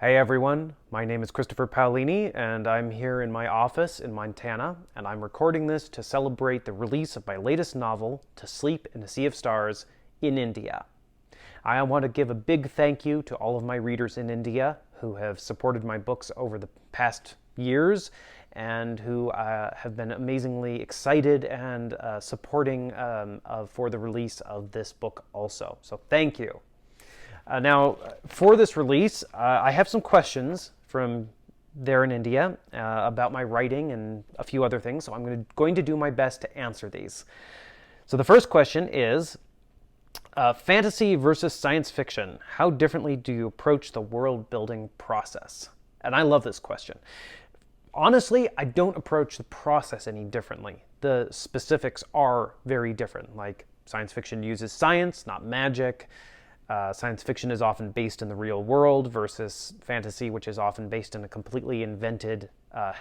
Hey everyone, my name is Christopher Paolini and I'm here in my office in Montana and I'm recording this to celebrate the release of my latest novel, To Sleep in a Sea of Stars, in India. I want to give a big thank you to all of my readers in India who have supported my books over the past years and who have been amazingly excited and supporting for the release of this book also. So thank you. Now, for this release, I have some questions from there in India about my writing and a few other things, so I'm going to do my best to answer these. So the first question is, fantasy versus science fiction. How differently do you approach the world-building process? And I love this question. Honestly, I don't approach the process any differently. The specifics are very different. Like, science fiction uses science, not magic. Science fiction is often based in the real world versus fantasy, which is often based in a completely invented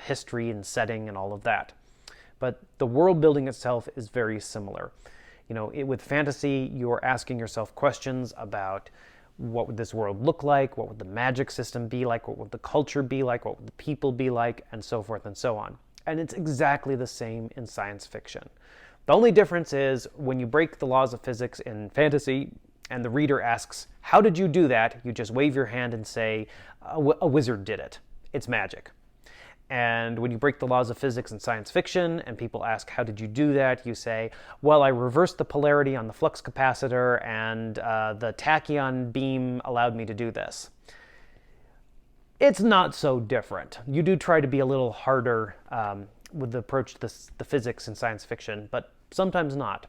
history and setting and all of that. But the world building itself is very similar. With fantasy, you're asking yourself questions about what would this world look like, what would the magic system be like, what would the culture be like, what would the people be like, and so forth and so on. And it's exactly the same in science fiction. The only difference is when you break the laws of physics in fantasy, and the reader asks, how did you do that? You just wave your hand and say, a wizard did it. It's magic. And when you break the laws of physics in science fiction and people ask, how did you do that? You say, well, I reversed the polarity on the flux capacitor and the tachyon beam allowed me to do this. It's not so different. You do try to be a little harder with the approach to the physics in science fiction, but sometimes not.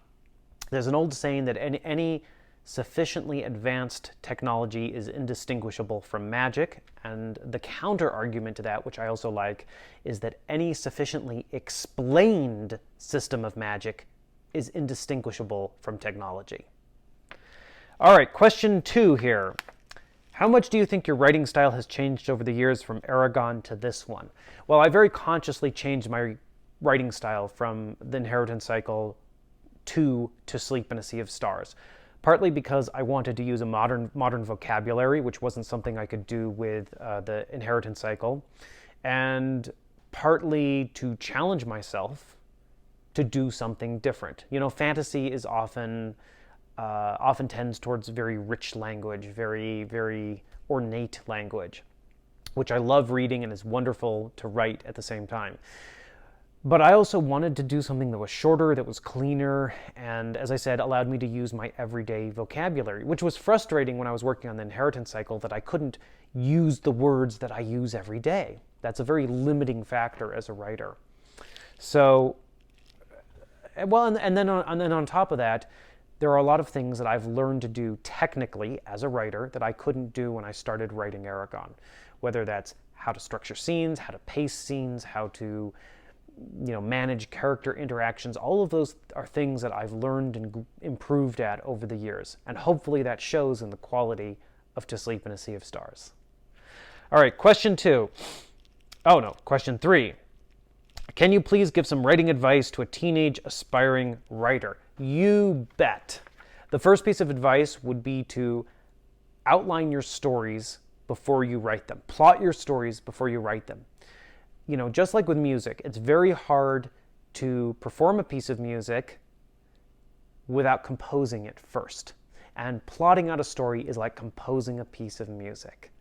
There's an old saying that any sufficiently advanced technology is indistinguishable from magic, and the counter argument to that, which I also like, is that any sufficiently explained system of magic is indistinguishable from technology. All right, question 2 here. How much do you think your writing style has changed over the years from Aragon to this one? Well, I very consciously changed my writing style from The Inheritance Cycle to Sleep in a Sea of Stars. Partly because I wanted to use a modern vocabulary, which wasn't something I could do with the Inheritance Cycle, and partly to challenge myself to do something different. Fantasy is often tends towards very rich language, very, very ornate language, which I love reading and is wonderful to write at the same time. But I also wanted to do something that was shorter, that was cleaner, and as I said, allowed me to use my everyday vocabulary, which was frustrating when I was working on the Inheritance Cycle, that I couldn't use the words that I use every day. That's a very limiting factor as a writer. So, well, and then on top of that, there are a lot of things that I've learned to do technically as a writer that I couldn't do when I started writing Aragon. Whether that's how to structure scenes, how to pace scenes, how to manage character interactions. All of those are things that I've learned and improved at over the years. And hopefully that shows in the quality of To Sleep in a Sea of Stars. All right, question 3. Can you please give some writing advice to a teenage aspiring writer? You bet. The first piece of advice would be to outline your stories before you write them. Plot your stories before you write them. Just like with music, it's very hard to perform a piece of music without composing it first. And plotting out a story is like composing a piece of music.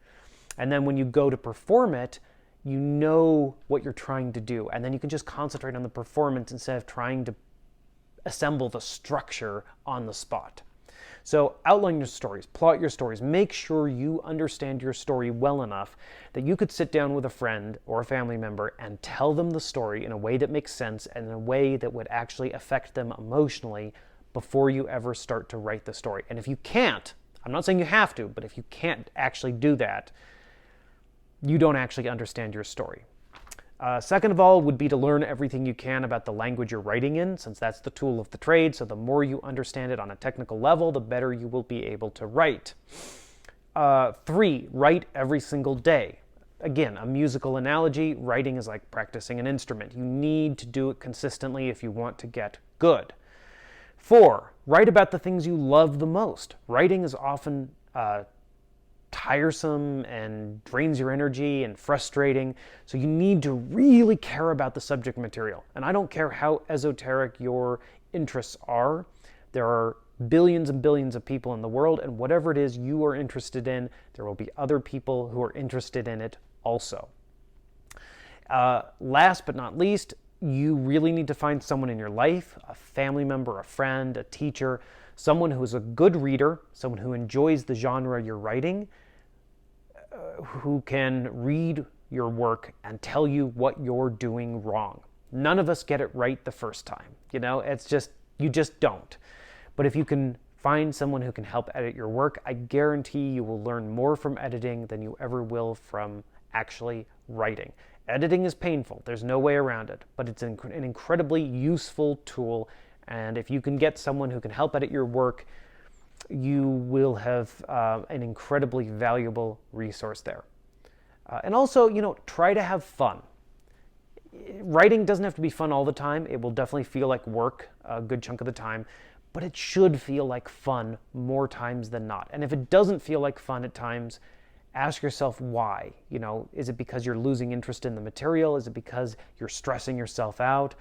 And then when you go to perform it, you know what you're trying to do. And then you can just concentrate on the performance instead of trying to assemble the structure on the spot. So outline your stories, plot your stories, make sure you understand your story well enough that you could sit down with a friend or a family member and tell them the story in a way that makes sense and in a way that would actually affect them emotionally before you ever start to write the story. And if you can't, I'm not saying you have to, but if you can't actually do that, you don't actually understand your story. Second of all would be to learn everything you can about the language you're writing in, since that's the tool of the trade. So the more you understand it on a technical level, the better you will be able to write. 3, write every single day. Again, a musical analogy, writing is like practicing an instrument. You need to do it consistently if you want to get good. 4, write about the things you love the most. Writing is often tiresome and drains your energy and frustrating. So you need to really care about the subject material. And I don't care how esoteric your interests are. There are billions and billions of people in the world, and whatever it is you are interested in, there will be other people who are interested in it also. Last but not least, you really need to find someone in your life, a family member, a friend, a teacher, someone who is a good reader, someone who enjoys the genre you're writing, who can read your work and tell you what you're doing wrong. None of us get it right the first time. You just don't. But if you can find someone who can help edit your work, I guarantee you will learn more from editing than you ever will from actually writing. Editing is painful. There's no way around it, but it's an incredibly useful tool. And if you can get someone who can help edit your work, you will have an incredibly valuable resource there. And also, try to have fun. Writing doesn't have to be fun all the time. It will definitely feel like work a good chunk of the time, but it should feel like fun more times than not. And if it doesn't feel like fun at times, ask yourself why. Is it because you're losing interest in the material? Is it because you're stressing yourself out?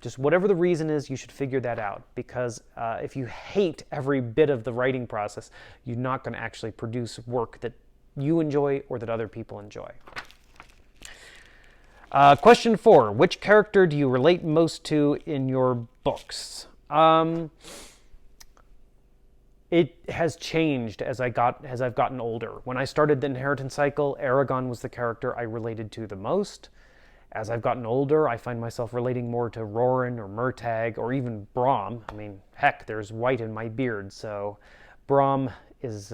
Just whatever the reason is, you should figure that out, because if you hate every bit of the writing process, you're not going to actually produce work that you enjoy or that other people enjoy. Question 4, which character do you relate most to in your books? It has changed as I've gotten older. When I started the Inheritance Cycle, Aragon was the character I related to the most. As I've gotten older, I find myself relating more to Roran or Murtagh or even Brom. I mean, heck, there's white in my beard, so Brom is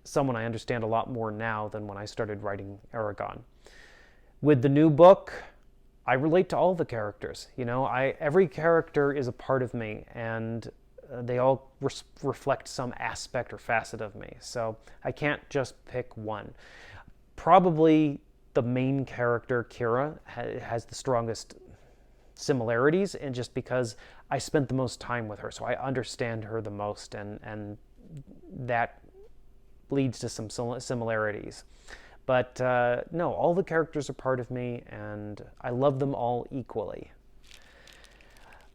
someone I understand a lot more now than when I started writing Aragon. With the new book, I relate to all the characters. Every character is a part of me, and they all reflect some aspect or facet of me. So I can't just pick one. Probably the main character, Kira, has the strongest similarities, and just because I spent the most time with her, so I understand her the most, and that leads to some similarities. But no, all the characters are part of me, and I love them all equally.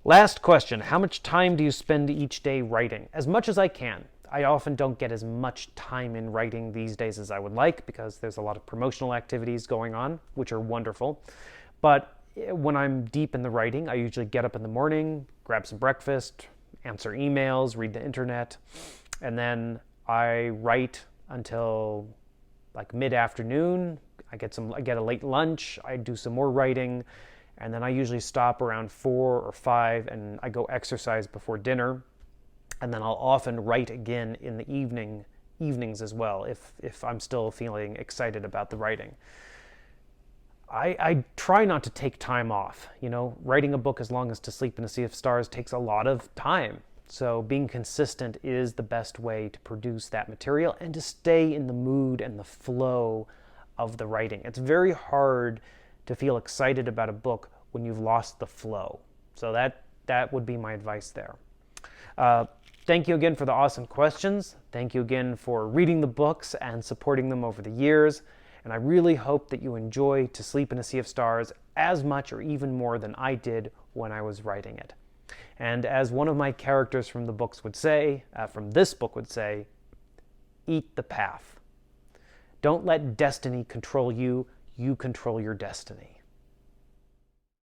Last question, how much time do you spend each day writing? As much as I can. I often don't get as much time in writing these days as I would like, because there's a lot of promotional activities going on, which are wonderful. But when I'm deep in the writing, I usually get up in the morning, grab some breakfast, answer emails, read the internet, and then I write until like mid-afternoon. I get a late lunch, I do some more writing, and then I usually stop around 4 or 5 and I go exercise before dinner. And then I'll often write again in the evenings as well, if I'm still feeling excited about the writing. I try not to take time off. Writing a book as long as To Sleep in a Sea of Stars takes a lot of time. So being consistent is the best way to produce that material and to stay in the mood and the flow of the writing. It's very hard to feel excited about a book when you've lost the flow. So that would be my advice there. Thank you again for the awesome questions. Thank you again for reading the books and supporting them over the years. And I really hope that you enjoy To Sleep in a Sea of Stars as much or even more than I did when I was writing it. And as one of my characters from the books would say, from this book would say, eat the path. Don't let destiny control you, you control your destiny.